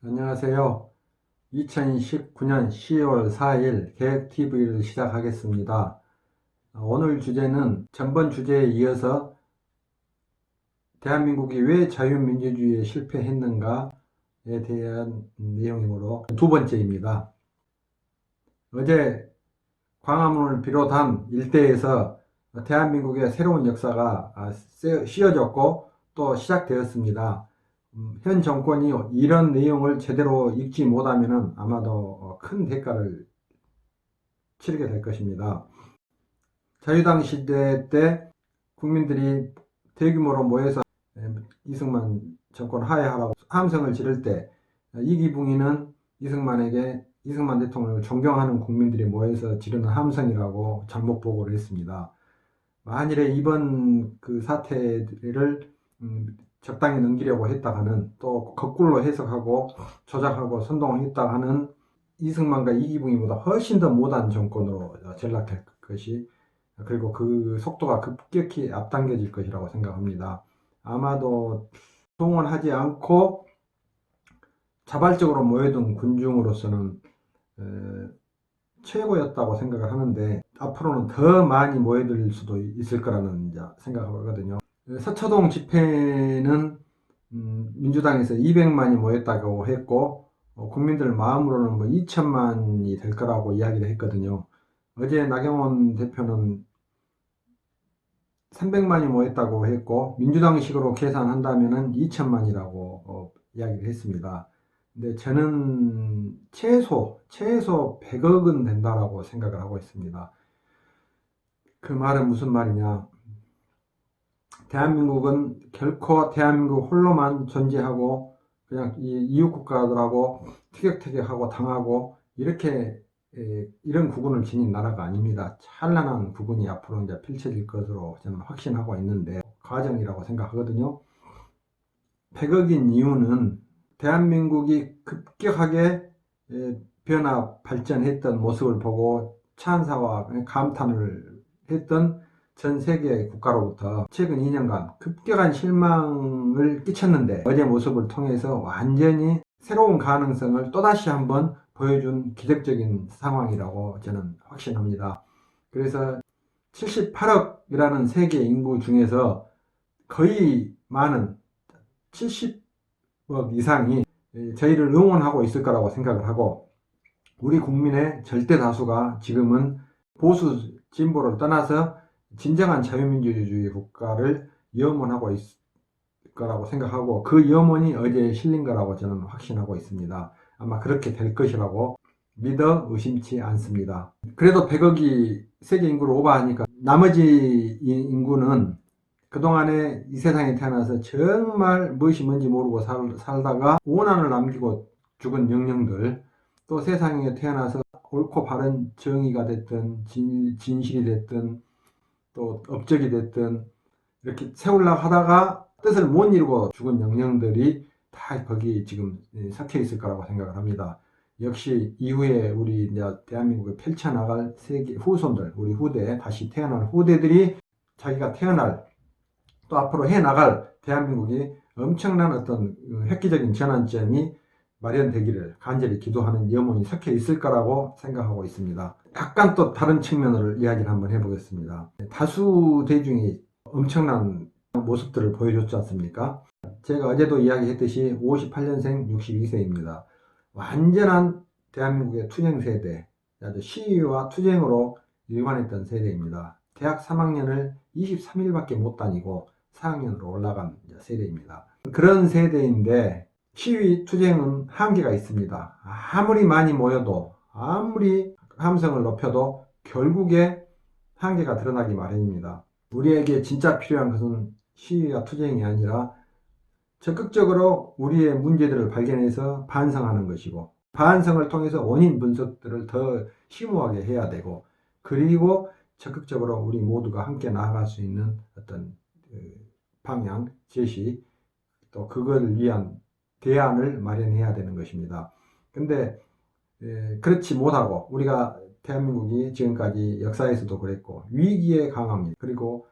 안녕하세요. 2019년 10월 4일 계획TV를 시작하겠습니다. 오늘 주제는 전번 주제에 이어서 대한민국이 왜 자유민주주의에 실패했는가에 대한 내용이므로 두 번째입니다. 어제 광화문을 비롯한 일대에서 대한민국의 새로운 역사가 씌워졌고 또 시작되었습니다. 현 정권이 이런 내용을 제대로 읽지 못하면 아마도 큰 대가를 치르게 될 것입니다. 자유당 시대 때 국민들이 대규모로 모여서 이승만 정권 하야하라고 함성을 지를 때 이기붕이는 이승만 대통령을 존경하는 국민들이 모여서 지르는 함성이라고 잘못 보고를 했습니다. 만일에 이번 그 사태를 적당히 넘기려고 했다가는 또 거꾸로 해석하고 조작하고 선동했다 하는 이승만과 이기붕이보다 훨씬 더 못한 정권으로 전락될 것이, 그리고 그 속도가 급격히 앞당겨질 것이라고 생각합니다. 아마도 동원하지 않고 자발적으로 모여든 군중으로서는 최고였다고 생각을 하는데 앞으로는 더 많이 모여들 수도 있을 거라는 생각하거든요. 서초동 집회는 민주당에서 200만이 모였다고 했고 국민들 마음으로는 뭐 2천만이 될 거라고 이야기를 했거든요. 어제 나경원 대표는 300만이 모였다고 했고 민주당식으로 계산한다면 2천만이라고 이야기를 했습니다. 근데 저는 최소 100억은 된다라고 생각을 하고 있습니다. 그 말은 무슨 말이냐? 대한민국은 결코 대한민국 홀로만 존재하고 그냥 이웃 국가들하고 티격태격하고 당하고 이렇게 이런 국운을 지닌 나라가 아닙니다. 찬란한 국운이 앞으로 이제 펼쳐질 것으로 저는 확신하고 있는데 과정이라고 생각하거든요. 100억인 이유는 대한민국이 급격하게 발전했던 모습을 보고 찬사와 감탄을 했던 전 세계 국가로부터 최근 2년간 급격한 실망을 끼쳤는데 어제 모습을 통해서 완전히 새로운 가능성을 또다시 한번 보여준 기적적인 상황이라고 저는 확신합니다. 그래서 78억이라는 세계 인구 중에서 거의 많은 70억 이상이 저희를 응원하고 있을 거라고 생각을 하고, 우리 국민의 절대 다수가 지금은 보수 진보를 떠나서 진정한 자유민주주의 국가를 염원하고 있을 거라고 생각하고 그 염원이 어제 실린 거라고 저는 확신하고 있습니다. 아마 그렇게 될 것이라고 믿어 의심치 않습니다. 그래도 100억이 세계 인구를 오버하니까 나머지 인구는 그동안에 이 세상에 태어나서 정말 무엇이 뭔지 모르고 살다가 오난을 남기고 죽은 영령들, 또 세상에 태어나서 옳고 바른 정의가 됐든 진실이 됐든 또 업적이 됐든 이렇게 세우려고 하다가 뜻을 못 이루고 죽은 영령들이 다 거기 지금 섞여 있을 거라고 생각을 합니다. 역시 이후에 우리 이제 대한민국에 펼쳐나갈 세계 후손들, 우리 후대, 다시 태어날 후대들이 자기가 태어날 또 앞으로 해나갈 대한민국이 엄청난 어떤 획기적인 전환점이 마련되기를 간절히 기도하는 염원이 섞여 있을 거라고 생각하고 있습니다. 약간 또 다른 측면으로 이야기를 한번 해보겠습니다. 다수 대중이 엄청난 모습들을 보여줬지 않습니까? 제가 어제도 이야기했듯이 58년생 62세입니다. 완전한 대한민국의 투쟁세대, 아주 시위와 투쟁으로 일관했던 세대입니다. 대학 3학년을 23일밖에 못 다니고 4학년으로 올라간 세대입니다. 그런 세대인데 시위 투쟁은 한계가 있습니다. 아무리 많이 모여도 아무리 함성을 높여도 결국에 한계가 드러나기 마련입니다. 우리에게 진짜 필요한 것은 시위와 투쟁이 아니라 적극적으로 우리의 문제들을 발견해서 반성하는 것이고, 반성을 통해서 원인 분석들을 더 심오하게 해야 되고, 그리고 적극적으로 우리 모두가 함께 나아갈 수 있는 어떤 방향, 제시, 또 그걸 위한 대안을 마련해야 되는 것입니다. 근데 그렇지 못하고 우리가 대한민국이 지금까지 역사에서도 그랬고 위기에 강합니다. 그리고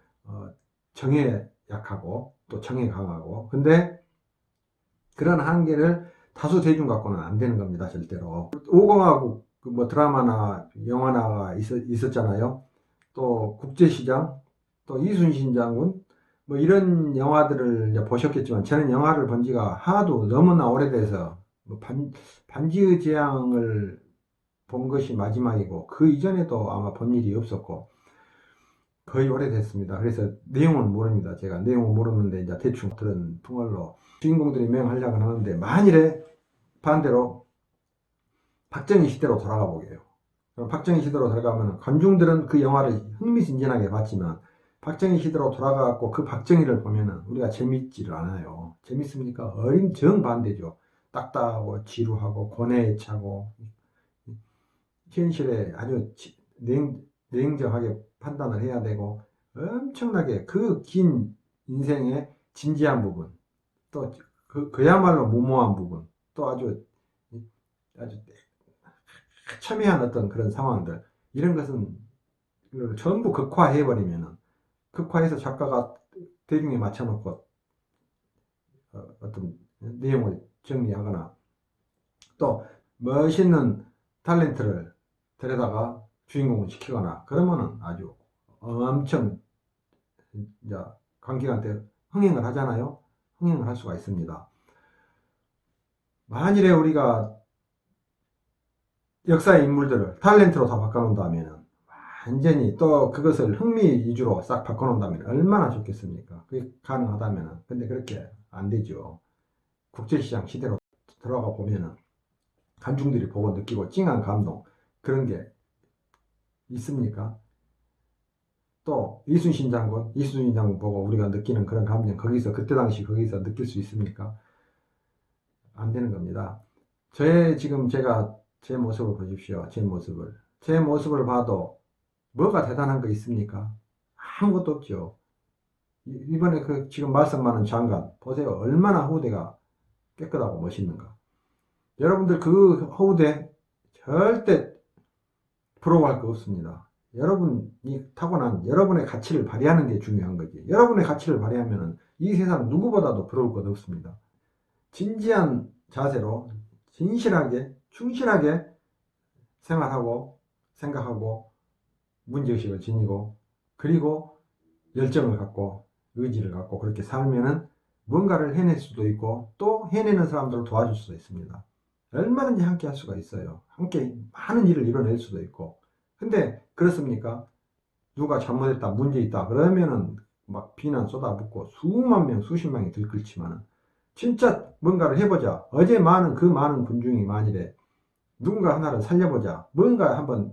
정에 약하고 또 정에 강하고, 근데 그런 한계를 다수 대중 갖고는 안 되는 겁니다, 절대로. 오공화국 뭐 드라마나 영화나가 있었잖아요. 또 국제시장, 또 이순신 장군, 뭐 이런 영화들을 이제 보셨겠지만 저는 영화를 본 지가 하도 너무나 오래돼서 뭐 반지의 제왕을 본 것이 마지막이고 그 이전에도 아마 본 일이 없었고 거의 오래됐습니다. 그래서 내용은 모릅니다. 제가 내용은 모르는데 이제 대충 들은 풍월로 주인공들이 맹활약을 하는데, 만일에 반대로 박정희 시대로 돌아가 보게요. 그럼 박정희 시대로 돌아가면 관중들은 그 영화를 흥미진진하게 봤지만 박정희 시대로 돌아가고 그 박정희를 보면은 우리가 재밌지를 않아요. 재밌습니까? 어린 정반대죠. 딱딱하고 지루하고 고뇌에 차고 현실에 아주 냉정하게 판단을 해야 되고 엄청나게 그 긴 인생의 진지한 부분, 또 그야말로 무모한 부분, 또 아주 첨예한 어떤 그런 상황들, 이런 것은 전부 극화해버리면은, 극화해서 작가가 대중에 맞춰놓고 어떤 내용을 정리하거나 또 멋있는 탤런트를 데려다가 주인공을 시키거나 그러면은 아주 엄청 이제 관객한테 흥행을 하잖아요. 흥행을 할 수가 있습니다. 만일에 우리가 역사의 인물들을 탤런트로 다 바꿔놓는다면, 완전히 또 그것을 흥미 위주로 싹 바꿔놓는다면 얼마나 좋겠습니까? 그게 가능하다면. 근데 그렇게 안 되죠. 국제시장 시대로 들어가 보면은 관중들이 보고 느끼고 찡한 감동, 그런 게 있습니까? 또 이순신 장군 보고 우리가 느끼는 그런 감정, 거기서 그때 당시 거기서 느낄 수 있습니까? 안 되는 겁니다. 지금 제가 제 모습을 보십시오. 제 모습을 봐도 뭐가 대단한 거 있습니까? 아무것도 없죠. 이번에 그 지금 말씀하는 장관 보세요. 얼마나 후대가 깨끗하고 멋있는가. 여러분들 그 후대 절대 부러워할 거 없습니다. 여러분이 타고난 여러분의 가치를 발휘하는 게 중요한 거지. 여러분의 가치를 발휘하면 이 세상 누구보다도 부러울 것 없습니다. 진지한 자세로 진실하게 충실하게 생활하고 생각하고 문제의식을 지니고 그리고 열정을 갖고 의지를 갖고 그렇게 살면은 뭔가를 해낼 수도 있고 또 해내는 사람들을 도와줄 수도 있습니다. 얼마든지 함께 할 수가 있어요. 함께 많은 일을 이뤄낼 수도 있고. 근데 그렇습니까? 누가 잘못했다, 문제 있다 그러면은 막 비난 쏟아붓고 수만 명, 수십 명이 들끓지만은 진짜 뭔가를 해보자. 어제 많은 그 많은 군중이 만일에 누군가 하나를 살려보자. 뭔가 한번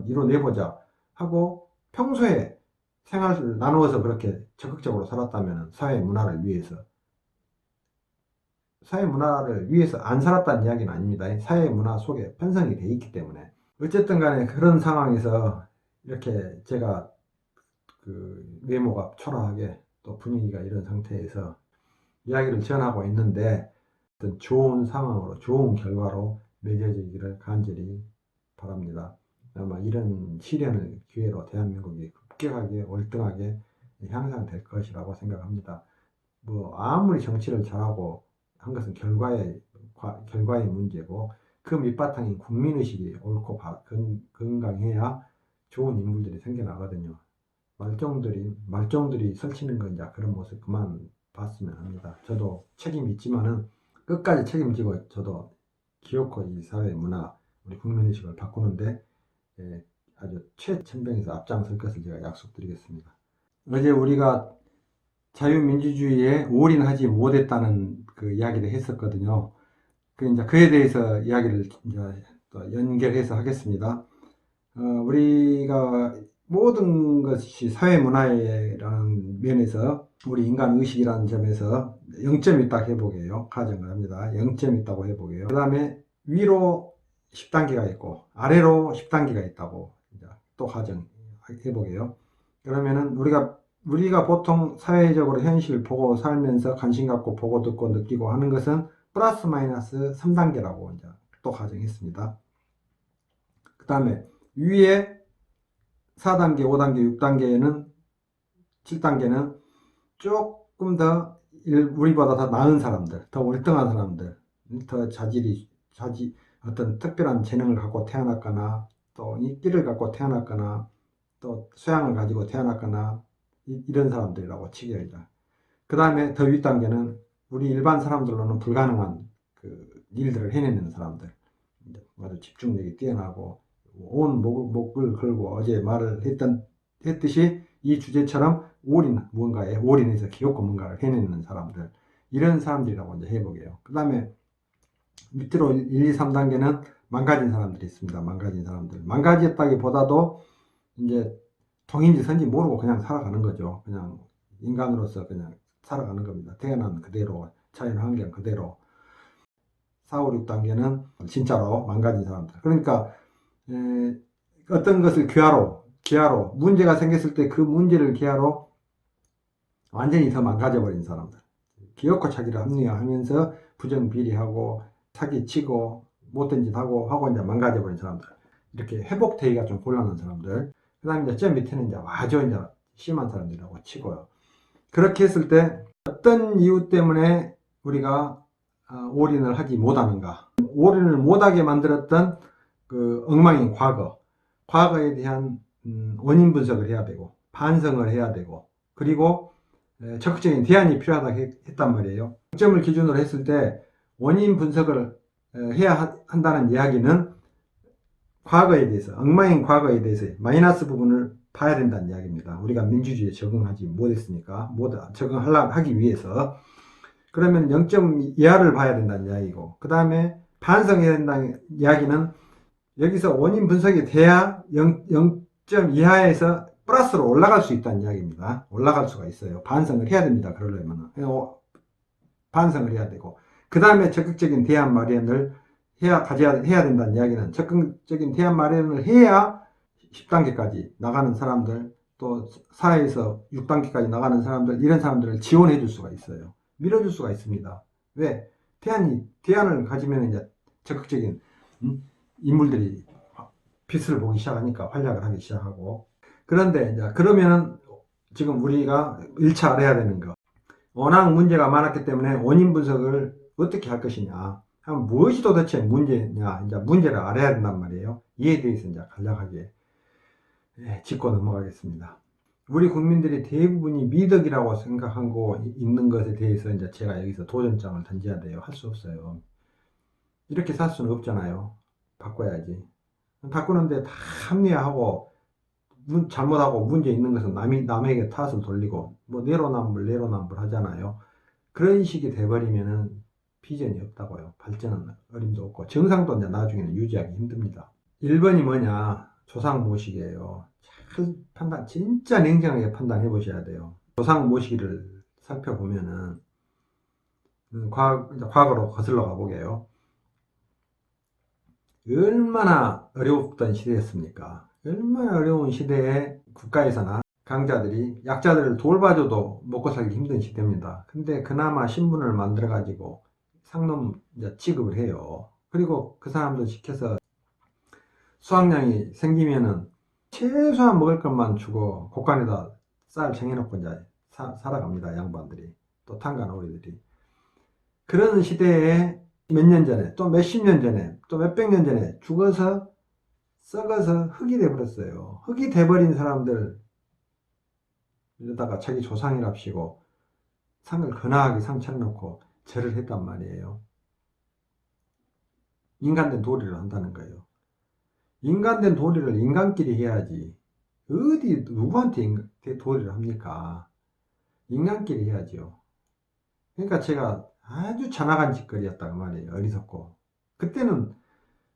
이뤄내보자 하고 평소에 생활을 나누어서 그렇게 적극적으로 살았다면 사회 문화를 위해서 안 살았다는 이야기는 아닙니다. 사회 문화 속에 편성이 돼 있기 때문에. 어쨌든 간에 그런 상황에서 이렇게 제가 그 외모가 초라하게 또 분위기가 이런 상태에서 이야기를 전하고 있는데 어떤 좋은 상황으로 좋은 결과로 맺어지기를 간절히 바랍니다. 아마 이런 시련을 기회로 대한민국이 급격하게 월등하게 향상될 것이라고 생각합니다. 뭐 아무리 정치를 잘하고 한 것은 결과의 문제고 그 밑바탕인 국민의식이 옳고 건강해야 좋은 인물들이 생겨나거든요. 말종들이 설치는 건 이제 그런 모습 그만 봤으면 합니다. 저도 책임이 있지만은 끝까지 책임지고 저도 기어코 이 사회 문화 우리 국민의식을 바꾸는데 아주 최첨병에서 앞장설 것을 제가 약속드리겠습니다. 어제 우리가 자유민주주의에 올인하지 못했다는 그 이야기를 했었거든요. 이제 그에 대해서 이야기를 이제 또 연결해서 하겠습니다. 우리가 모든 것이 사회 문화라는 면에서 우리 인간 의식이라는 점에서 0점이 있다고 해보게요. 가정을 합니다. 0점이 있다고 해보게요. 그 다음에 위로 10단계가 있고 아래로 10단계가 있다고 이제 또 가정해보게요. 그러면은 우리가 보통 사회적으로 현실을 보고 살면서 관심 갖고 보고 듣고 느끼고 하는 것은 플러스 마이너스 3단계라고 이제 또 가정했습니다. 그 다음에 위에 4단계, 5단계, 6단계는 7단계는 조금 더 우리보다 더 나은 사람들, 더 월등한 사람들, 더 어떤 특별한 재능을 갖고 태어났거나, 또 인기를 갖고 태어났거나, 또 소양을 가지고 태어났거나, 이런 사람들이라고 치겠죠. 그 다음에 더 윗단계는 우리 일반 사람들로는 불가능한 그 일들을 해내는 사람들. 아주 집중력이 뛰어나고, 온 목을 걸고 어제 했듯이 이 주제처럼 무언가에 올인해서 기어코 뭔가를 해내는 사람들. 이런 사람들이라고 이제 해보게요. 그 다음에 밑으로 1, 2, 3단계는 망가진 사람들이 있습니다. 망가진 사람들. 망가졌다기보다도 이제 동인지 선지 모르고 그냥 살아가는 거죠. 그냥 인간으로서 그냥 살아가는 겁니다. 태어난 그대로, 자연 환경 그대로. 4, 5, 6단계는 진짜로 망가진 사람들. 그러니까 어떤 것을 기하로 문제가 생겼을 때 그 문제를 기하로 완전히 더 망가져버린 사람들. 기어코 자기를 합리화하면서 부정비리하고 사기치고 못된 짓 하고 이제 망가져버린 사람들. 이렇게 회복되기가 좀 곤란한 사람들. 그 다음에 이제 저 밑에는 이제 아주 이제 심한 사람들이라고 치고요. 그렇게 했을 때 어떤 이유 때문에 우리가 올인을 하지 못하는가. 올인을 못하게 만들었던 그 엉망인 과거에 대한 원인 분석을 해야 되고, 반성을 해야 되고, 그리고 적극적인 대안이 필요하다고 했단 말이에요. 점을 기준으로 했을 때 원인 분석을 해야 한다는 이야기는 과거에 대해서, 엉망인 과거에 대해서 마이너스 부분을 봐야 된다는 이야기입니다. 우리가 민주주의에 적응하지 못했으니까, 적응하기 위해서. 그러면 0점 이하를 봐야 된다는 이야기고, 그 다음에 반성해야 된다는 이야기는 여기서 원인 분석이 돼야 0점 이하에서 플러스로 올라갈 수 있다는 이야기입니다. 올라갈 수가 있어요. 반성을 해야 됩니다. 그러려면 반성을 해야 되고, 그 다음에 적극적인 대안 마련을 해야 된다는 이야기는 적극적인 대안 마련을 해야 10단계까지 나가는 사람들, 또 사회에서 6단계까지 나가는 사람들, 이런 사람들을 지원해 줄 수가 있어요. 밀어줄 수가 있습니다. 왜? 대안을 가지면 이제 적극적인 인물들이 빛을 보기 시작하니까 활약을 하기 시작하고. 그런데 이제 그러면은 지금 우리가 1차 알아야 되는 거, 워낙 문제가 많았기 때문에 원인 분석을 어떻게 할 것이냐, 무엇이 도대체 문제냐, 이제 문제를 알아야 된단 말이에요. 이에 대해서 이제 간략하게 짚고 넘어가겠습니다. 우리 국민들이 대부분이 미덕이라고 생각하고 있는 것에 대해서 이제 제가 여기서 도전장을 던져야 돼요. 할 수 없어요. 이렇게 살 수는 없잖아요. 바꿔야지. 바꾸는데 다 합리화하고 잘못하고 문제 있는 것은 남에게 탓을 돌리고 뭐 내로남불 하잖아요. 그런 식이 돼버리면은 비전이 없다고요. 발전은 어림도 없고 정상도 이제 나중에는 유지하기 힘듭니다. 1번이 뭐냐? 조상 모시기예요. 진짜 냉정하게 판단해 보셔야 돼요. 조상 모시기를 살펴보면은 과거로 거슬러 가보게요. 얼마나 어려웠던 시대였습니까? 얼마나 어려운 시대에 국가에서나 강자들이 약자들을 돌봐줘도 먹고 살기 힘든 시대입니다. 근데 그나마 신분을 만들어 가지고 상놈 취급을 해요. 그리고 그 사람들 시켜서 수확량이 생기면은 최소한 먹을 것만 주고 곡간에다 쌀 쟁여놓고 이제 살아갑니다. 양반들이, 또 탄간오리들이. 그런 시대에 몇 년 전에, 또 몇십 년 전에, 또 몇백 년 전에 죽어서 썩어서 흙이 돼버렸어요. 흙이 돼버린 사람들, 이러다가 자기 조상이랍시고 상을 근하게 상 차려놓고 절을 했단 말이에요. 인간된 도리를 한다는 거예요. 인간된 도리를 인간끼리 해야지. 어디 누구한테 도리를 합니까? 인간끼리 해야죠. 그러니까 제가 아주 잔악한 짓거리였다고 말이에요. 어리석고. 그때는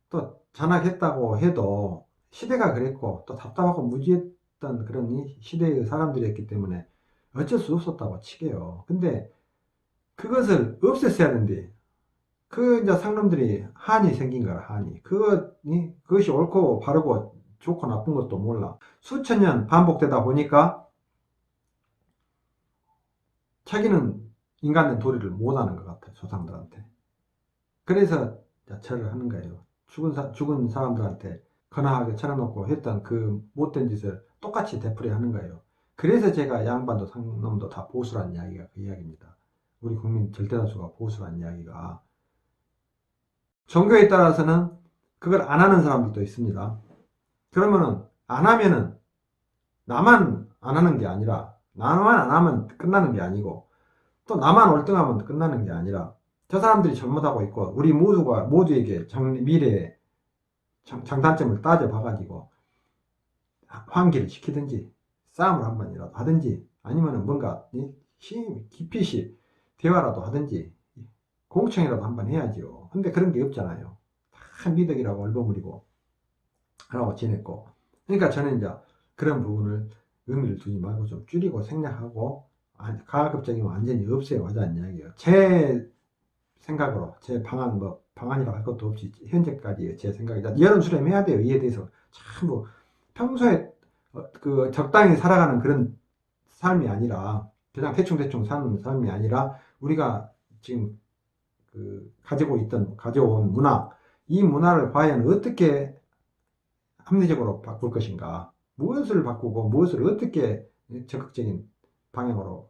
또 잔악했다고 해도 시대가 그랬고 또 답답하고 무지했던 그런 시대의 사람들이었기 때문에 어쩔 수 없었다고 치게요. 근데 그것을 없앴어야 하는데 이제 상놈들이 한이 생긴 거라, 한이. 그것이 옳고 바르고 좋고 나쁜 것도 몰라. 수천 년 반복되다 보니까 자기는 인간된 도리를 못하는 것 같아요, 조상들한테. 그래서 절을 하는 거예요. 죽은 사람들한테 근하하게 차려놓고 했던 그 못된 짓을 똑같이 되풀이하는 거예요. 그래서 제가 양반도 상놈도 다 보수란 이야기가 그 이야기입니다. 우리 국민 절대다수가 보수란 이야기가 종교에 따라서는 그걸 안 하는 사람들도 있습니다. 그러면은 안 하면은 나만 안 하는 게 아니라, 나만 안 하면 끝나는 게 아니고, 또 나만 월등하면 끝나는 게 아니라, 저 사람들이 잘못하고 있고 우리 모두에게 미래의 장단점을 따져봐가지고 환기를 시키든지 싸움을 한 번이라도 하든지, 아니면 뭔가 깊이 대화라도 하든지 공청이라도 한 번 해야지요. 근데 그런 게 없잖아요. 다 미덕이라고 얼버무리고 하라고 지냈고. 그러니까 저는 이제 그런 부분을 의미를 두지 말고 좀 줄이고 생략하고, 가급적이면 완전히 없애야하자는 이야기예요. 제 생각으로, 제 방안이라고 할 것도 없이 현재까지 제 생각이다. 여론 수렴해야 돼요. 이에 대해서 참 평소에 그 적당히 살아가는 그런 삶이 아니라, 그냥 대충 사는 삶이 아니라, 우리가 지금 가져온 문화, 이 문화를 과연 어떻게 합리적으로 바꿀 것인가, 무엇을 바꾸고 무엇을 어떻게 적극적인 방향으로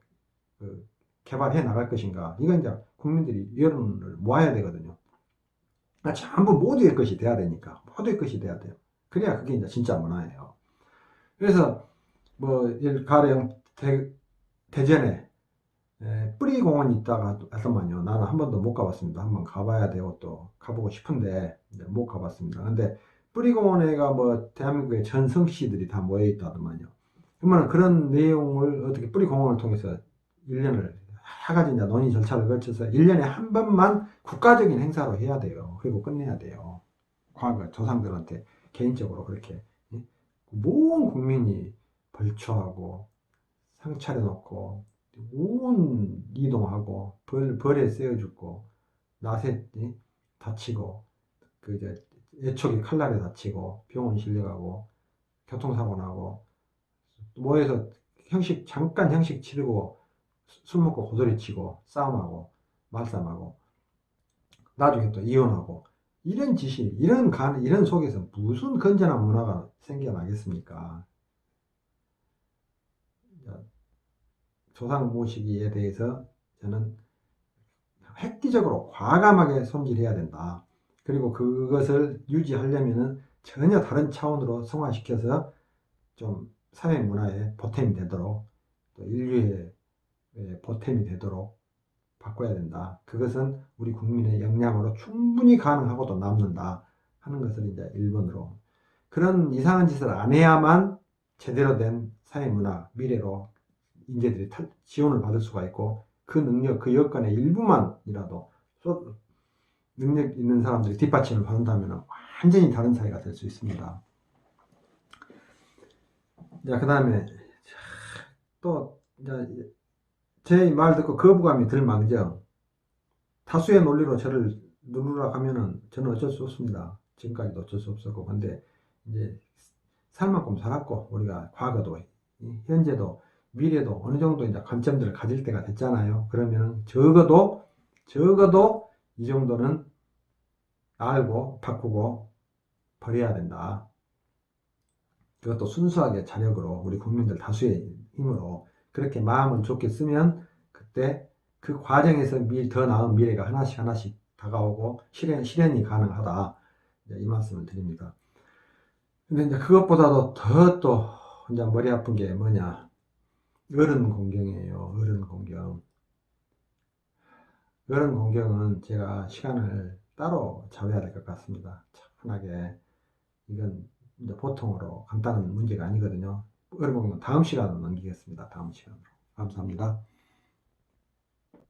개발해 나갈 것인가, 이건 이제 국민들이 여론을 모아야 되거든요. 전부 모두의 것이 돼야 되니까, 모두의 것이 돼야 돼요. 그래야 그게 이제 진짜 문화예요. 그래서 가령 대전에 뿌리공원이 있다가 하더만요. 나는 한 번도 못 가봤습니다. 한번 가봐야 되고 또 가보고 싶은데 못 가봤습니다. 근데 뿌리공원에가 대한민국의 전 성씨들이 다 모여 있다더만요. 그러면 그런 내용을 어떻게 뿌리공원을 통해서 1년을 하가지 이제 논의 절차를 거쳐서 1년에 한 번만 국가적인 행사로 해야 돼요. 그리고 끝내야 돼요. 과거 조상들한테 개인적으로 그렇게 모든 국민이 벌초하고 상 차려놓고 온 이동하고 벌에 쓰여 죽고 낫에 다치고 이제 애촉이 칼날에 다치고 병원 실려가고 교통사고 나고 모여서 잠깐 형식 치르고 술 먹고 고소리 치고 싸움하고 말싸움하고 나중에 또 이혼하고, 이런 짓이 이런 속에서 무슨 건전한 문화가 생겨나겠습니까? 조상 모시기에 대해서 저는 획기적으로 과감하게 손질해야 된다. 그리고 그것을 유지하려면은 전혀 다른 차원으로 성화시켜서 좀 사회 문화의 보탬이 되도록, 또 인류의 보탬이 되도록 바꿔야 된다. 그것은 우리 국민의 역량으로 충분히 가능하고도 남는다 하는 것을 이제 1번으로, 그런 이상한 짓을 안 해야만 제대로 된 사회 문화 미래로 인재들이 지원을 받을 수가 있고, 그 능력, 그 여건의 일부만이라도 능력 있는 사람들이 뒷받침을 받는다면 완전히 다른 사회가 될 수 있습니다. 자, 그 다음에 또 제 말 듣고 거부감이 들 망정 다수의 논리로 저를 누르라 하면은 저는 어쩔 수 없습니다. 지금까지도 어쩔 수 없었고, 근데 이제 살 만큼 살았고, 우리가 과거도 현재도 미래도 어느 정도 이제 관점들을 가질 때가 됐잖아요. 그러면 적어도 이 정도는 알고 바꾸고 버려야 된다. 그것도 순수하게 자력으로, 우리 국민들 다수의 힘으로 그렇게 마음을 좋게 쓰면 그때 그 과정에서 더 나은 미래가 하나씩 다가오고 실현이 가능하다. 이 말씀을 드립니다. 근데 이제 그것보다도 더 또 이제 머리 아픈 게 뭐냐? 어른 공경이에요. 어른 공경. 어른 공경은 제가 시간을 따로 잡아야 될 것 같습니다. 차분하게. 이건 이제 보통으로 간단한 문제가 아니거든요. 어른 공경 다음 시간으로 넘기겠습니다. 다음 시간으로. 감사합니다.